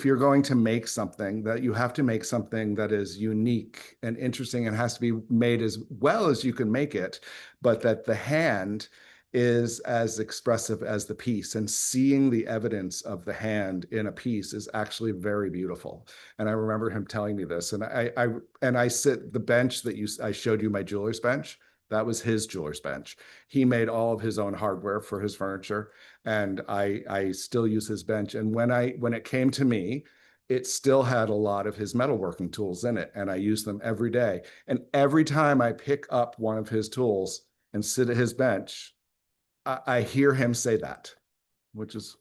you're going to make something, that you have to make something that is unique and interesting and has to be made as well as you can make it, but that the hand is as expressive as the piece, and seeing the evidence of the hand in a piece is actually very beautiful. And I remember him telling me this, and I sit the bench that I showed you, my jeweler's bench. That was his jeweler's bench. He made all of his own hardware for his furniture, and I still use his bench. And when it came to me, it still had a lot of his metalworking tools in it, and I use them every day. And every time I pick up one of his tools and sit at his bench, I hear him say that, which is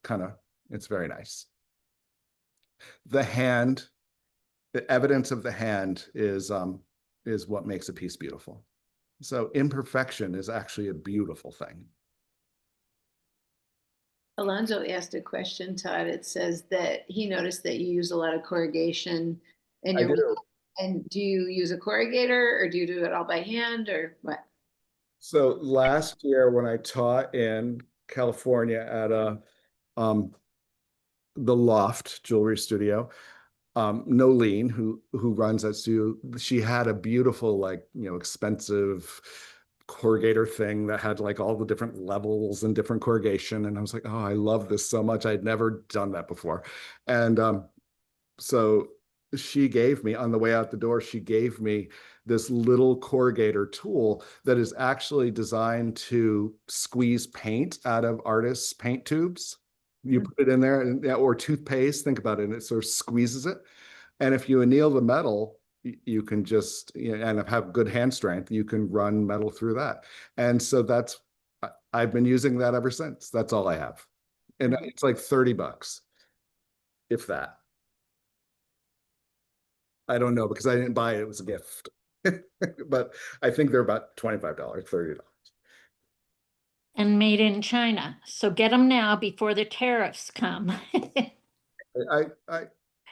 it's very nice. The hand, the evidence of the hand is what makes a piece beautiful. So imperfection is actually a beautiful thing. Alonzo asked a question, Todd. It says that he noticed that you use a lot of corrugation in your work. And do you use a corrugator, or do you do it all by hand, or what? So last year when I taught in California at the Loft Jewelry Studio, Nolene, who runs that studio, she had a beautiful, expensive corrugator thing that had all the different levels and different corrugation. And I was like, oh, I love this so much. I'd never done that before. And so she gave me, on the way out the door, she gave me this little corrugator tool that is actually designed to squeeze paint out of artists' paint tubes. You put it in there, or toothpaste, think about it, and it sort of squeezes it. And if you anneal the metal, you can just, and have good hand strength, you can run metal through that. And so I've been using that ever since. That's all I have. And it's like $30, if that. I don't know, because I didn't buy it. It was a gift. But I think they're about $25, $30. And made in China. So get them now before the tariffs come. I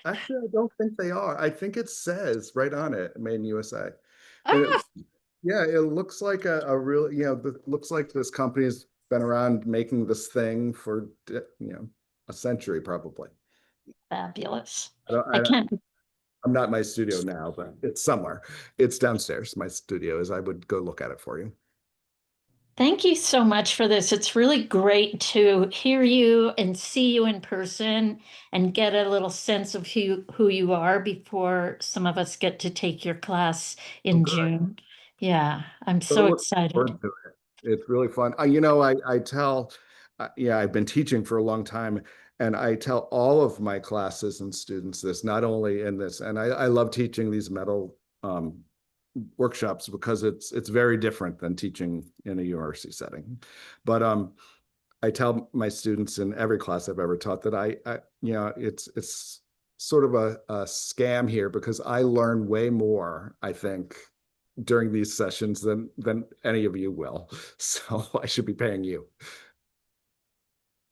actually, I don't think they are. I think it says right on it, made in USA. Ah, Yeah, it looks like a real, looks like this company's been around making this thing for, a century probably. fabulous. I I can't. I'm not in my studio now, but it's somewhere. It's downstairs. My studio is. I would go look at it for you. Thank you so much for this. It's really great to hear you and see you in person and get a little sense of who you are before some of us get to take your class in June. Yeah, I'm so excited. It's really fun. I tell, I've been teaching for a long time, and I tell all of my classes and students this, not only in this, and I love teaching these metal workshops because it's very different than teaching in a university setting. But I tell my students in every class I've ever taught that it's sort of a scam here, because I learn way more, I think, during these sessions than any of you will. So I should be paying you.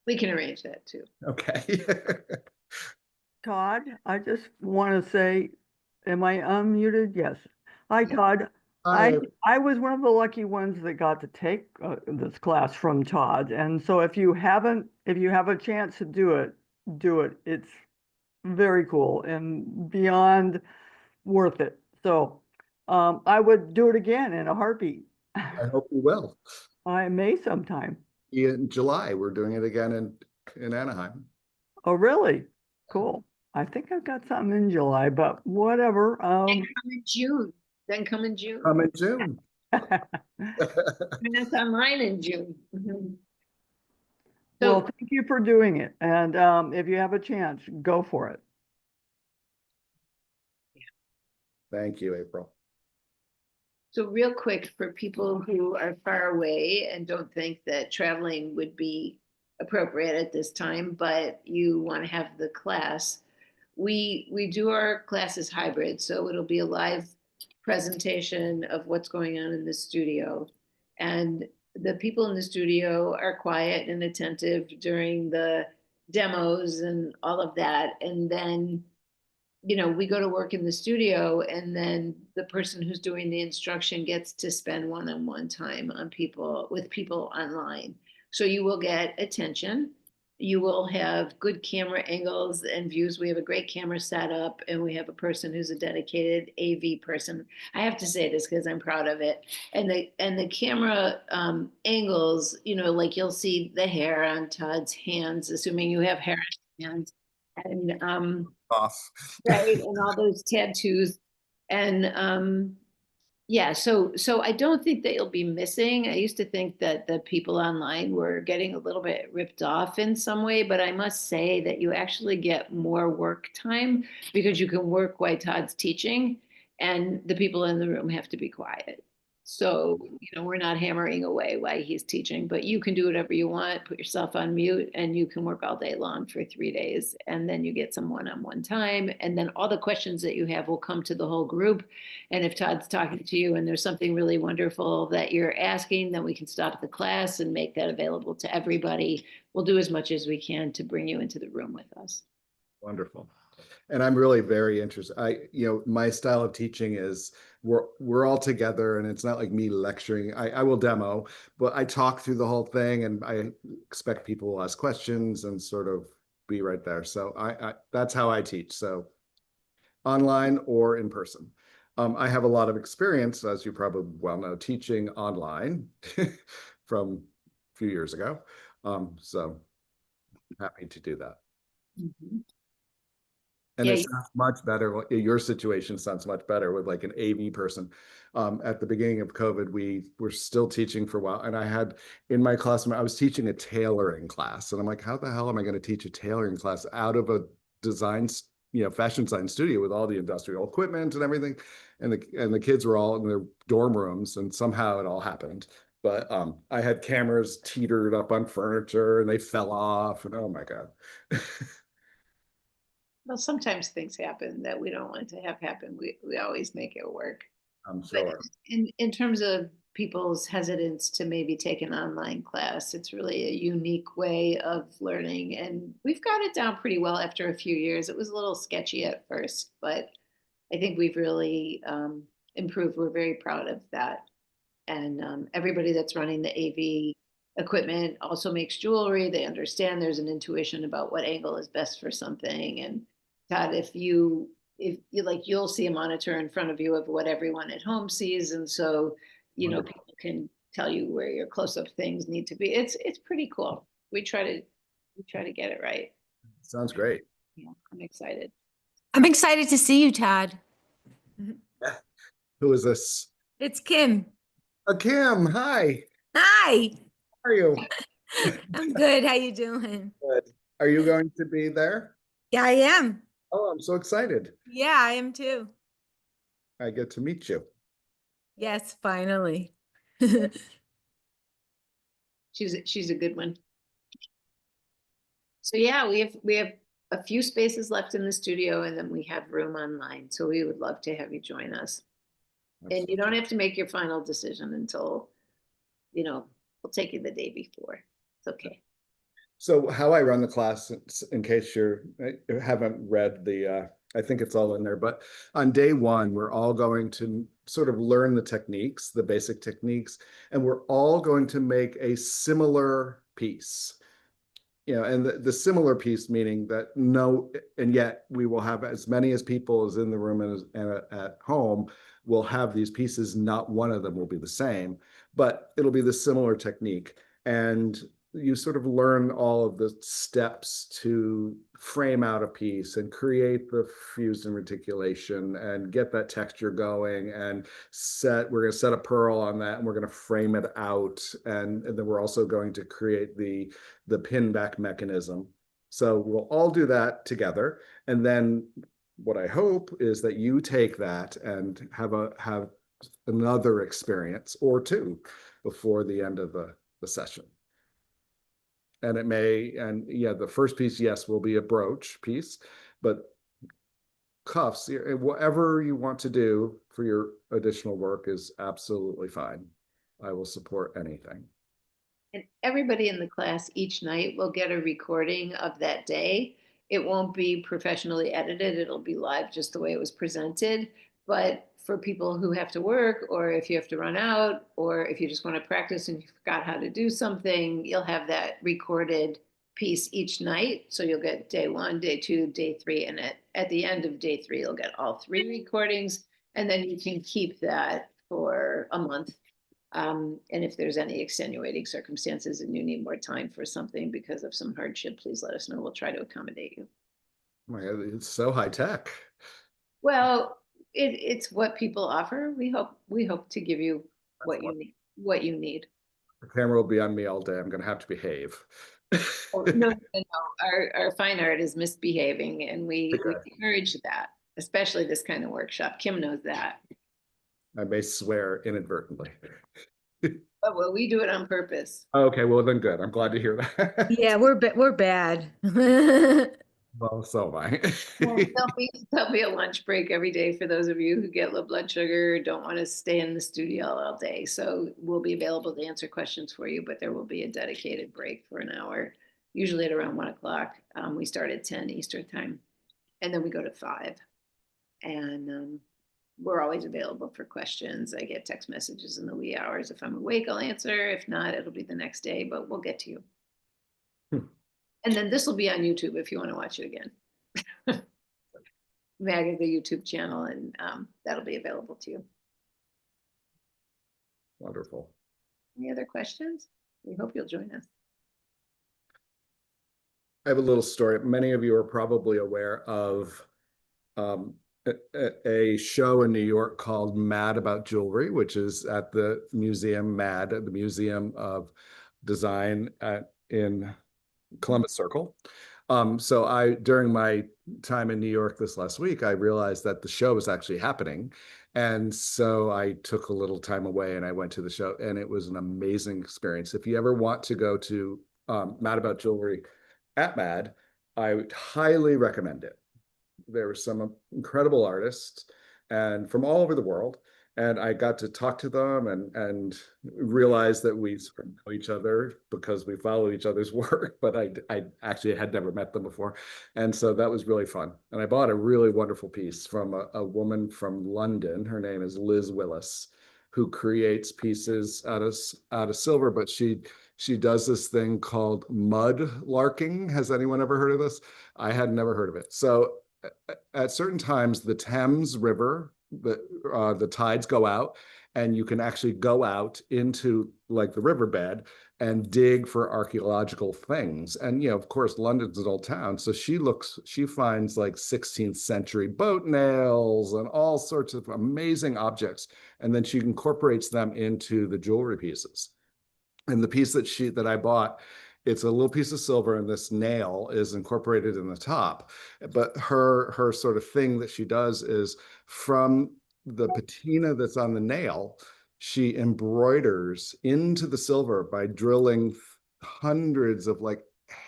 We can arrange that too. Okay. Todd, I just want to say, am I unmuted? Yes. Hi, Todd. Hi. I was one of the lucky ones that got to take this class from Todd. And so if you have a chance to do it, do it. It's very cool and beyond worth it. So I would do it again in a heartbeat. I hope you will. I may sometime. In July, we're doing it again in Anaheim. Oh, really? Cool. I think I've got something in July, but whatever. And come in June. Then come in June. Come in June. And it's online in June. Mhm. Well, So, thank you for doing it. And if you have a chance, go for it. Thank you, April. so real quick for people who are far away and don't think that traveling would be appropriate at this time, but you want to have the class, we do our classes hybrid, so it'll be a live presentation of what's going on in the studio. And the people in the studio are quiet and attentive during the demos and all of that. And then, we go to work in the studio, and then the person who's doing the instruction gets to spend one-on-one time with people online. So you will get attention. You will have good camera angles and views. We have a great camera setup, and we have a person who's a dedicated AV person. I have to say this because I'm proud of it. And the camera angles, like you'll see the hair on Todd's hands, assuming you have hair on your hands, and Off. right, and all those tattoos, and yeah, so I don't think that you'll be missing. I used to think that the people online were getting a little bit ripped off in some way, but I must say that you actually get more work time because you can work while Todd's teaching, and the people in the room have to be quiet. So, we're not hammering away while he's teaching, but you can do whatever you want, put yourself on mute, and you can work all day long for 3 days. And then you get some one-on-one time. And then all the questions that you have will come to the whole group. And if Todd's talking to you and there's something really wonderful that you're asking, then we can stop the class and make that available to everybody. We'll do as much as we can to bring you into the room with us. Wonderful. And I'm really very interested. My style of teaching is we're all together, and it's not like me lecturing. I will demo, but I talk through the whole thing, and I expect people will ask questions and sort of be right there. So I that's how I teach. So online or in person. I have a lot of experience, as you probably well know, teaching online from a few years ago. So happy to do that. Mm-hmm. And Yeah, it sounds much better. Your situation sounds much better with like an AV person. At the beginning of COVID, we were still teaching for a while. And I had in my classroom, I was teaching a tailoring class. And I'm like, how the hell am I going to teach a tailoring class out of a fashion design studio with all the industrial equipment and everything? And the kids were all in their dorm rooms, and somehow it all happened. But I had cameras teetered up on furniture, and they fell off. And oh my God. well, sometimes things happen that we don't want to have happen. We always make it work. I'm But sure. in terms of people's hesitance to maybe take an online class, it's really a unique way of learning. And we've got it down pretty well after a few years. It was a little sketchy at first, but I think we've really improved. We're very proud of that. And everybody that's running the AV equipment also makes jewelry. They understand there's an intuition about what angle is best for something. And Todd, if you like, you'll see a monitor in front of you of what everyone at home sees, and so Wonderful. people can tell you where your close-up things need to be. It's pretty cool. We try to get it right. Sounds great. Yeah, I'm excited. I'm excited to see you, Todd. Who is this? It's Kim. Kim, hi. Hi. How are you? I'm good. How you doing? Good. Are you going to be there? Yeah, I am. Oh, I'm so excited. Yeah, I am too. I get to meet you. Yes, finally. She's a good one. So yeah, we have a few spaces left in the studio, and then we have room online. So we would love to have you join us. And you don't have to make your final decision until, we'll take you the day before. It's okay. So how I run the class, in case you haven't read I think it's all in there, but on day one, we're all going to sort of learn the techniques, the basic techniques, and we're all going to make a similar piece. And the similar piece meaning that and yet we will have as many as people as in the room and at home will have these pieces. Not one of them will be the same, but it'll be the similar technique. And you sort of learn all of the steps to frame out a piece and create the fused and reticulation and get that texture going and we're going to set a pearl on that and we're going to frame it out. And then we're also going to create the pin back mechanism. So we'll all do that together. And then what I hope is that you take that and have another experience or two before the end of the session. And the first piece, yes, will be a brooch piece, but cuffs, whatever you want to do for your additional work is absolutely fine. I will support anything. And everybody in the class each night will get a recording of that day. It won't be professionally edited. It'll be live just the way it was presented. But for people who have to work, or if you have to run out, or if you just want to practice and you forgot how to do something, you'll have that recorded piece each night. So you'll get day one, day two, day three, and at the end of day three, you'll get all three recordings. And then you can keep that for a month. And if there's any extenuating circumstances and you need more time for something because of some hardship, please let us know. We'll try to accommodate you. Oh my God, it's so high tech. Well, it's what people offer. We hope to give you what you need. The camera will be on me all day. I'm going to have to behave. Oh, no. Our fine art is misbehaving, and we encourage that, especially this kind of workshop. Kim knows that. I may swear inadvertently. But well, we do it on purpose. Okay, well then good. I'm glad to hear that. Yeah, we're bad. Well, so am I. There'll be a lunch break every day for those of you who get low blood sugar, don't want to stay in the studio all day. So we'll be available to answer questions for you, but there will be a dedicated break for an hour, usually at around 1 o'clock. We start at 10 Eastern time, and then we go to 5. And we're always available for questions. I get text messages in the wee hours. If I'm awake, I'll answer. If not, it'll be the next day, but we'll get to you. And then this will be on YouTube if you want to watch it again. MAGG, the YouTube channel, and that'll be available to you. Wonderful. Any other questions? We hope you'll join us. I have a little story. Many of you are probably aware of a show in New York called Mad About Jewelry, which is at the museum MAD, at the Museum of Design in Columbus Circle. So during my time in New York this last week, I realized that the show was actually happening. And so I took a little time away and I went to the show, and it was an amazing experience. If you ever want to go to Mad About Jewelry at MAD, I would highly recommend it. There were some incredible artists and from all over the world. And I got to talk to them and realize that we sort of know each other because we follow each other's work, but I actually had never met them before. And so that was really fun. And I bought a really wonderful piece from a woman from London. Her name is Liz Willis, who creates pieces out of silver, but she does this thing called mud larking. Has anyone ever heard of this? I had never heard of it. So at certain times, the Thames River, the tides go out, and you can actually go out into like the riverbed and dig for archaeological things. And of course, London's an old town, so she finds like 16th century boat nails and all sorts of amazing objects, and then she incorporates them into the jewelry pieces. And the piece that I bought, it's a little piece of silver, and this nail is incorporated in the top. But her sort of thing that she does is from the patina that's on the nail, she embroiders into the silver by drilling hundreds of like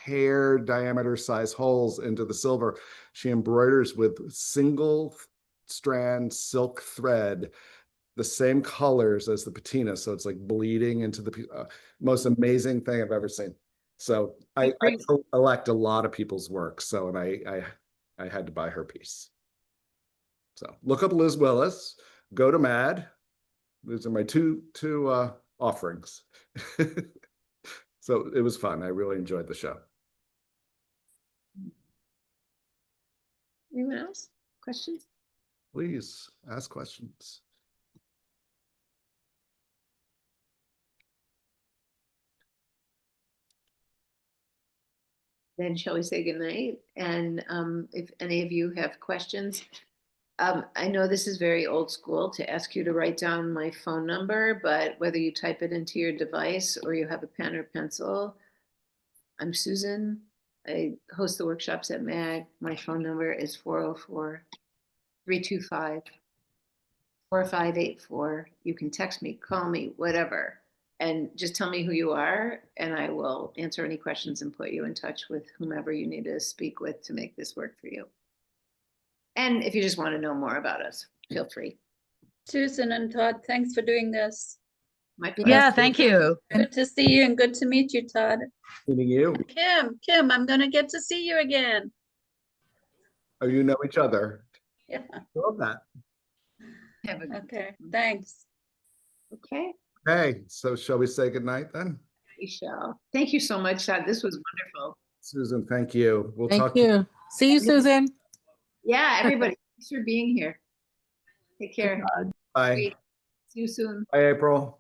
hair diameter size holes into the silver. She embroiders with single strand silk thread the same colors as the patina, so it's like bleeding into the most amazing thing I've ever seen. So I elect a lot of people's work. So and I had to buy her piece. So look up Liz Willis. Go to MAD. Those are my two offerings. So it was fun. I really enjoyed the show. Anyone else? Questions? Please ask questions. Then shall we say goodnight? And if any of you have questions, I know this is very old school to ask you to write down my phone number, but whether you type it into your device or you have a pen or pencil, I'm Susan. I host the workshops at MAGG. My phone number is 404-325-4584. You can text me, call me, whatever. And just tell me who you are, and I will answer any questions and put you in touch with whomever you need to speak with to make this work for you. And if you just want to know more about us, feel free. Susan and Todd, thanks for doing this. My pleasure. Yeah, thank you. Good to see you and good to meet you, Todd. Meeting you. Kim, I'm gonna get to see you again. Oh, you know each other. Yeah. Love that. Have a good Okay, thanks. Okay, Okay, so shall we say goodnight then? we shall. Thank you so much, Todd. This was wonderful. Susan, thank you. We'll Thank talk to you. you. See you, Susan. Yeah, everybody, thanks for being here. Take care. Bye. Great. See you soon. Bye, April.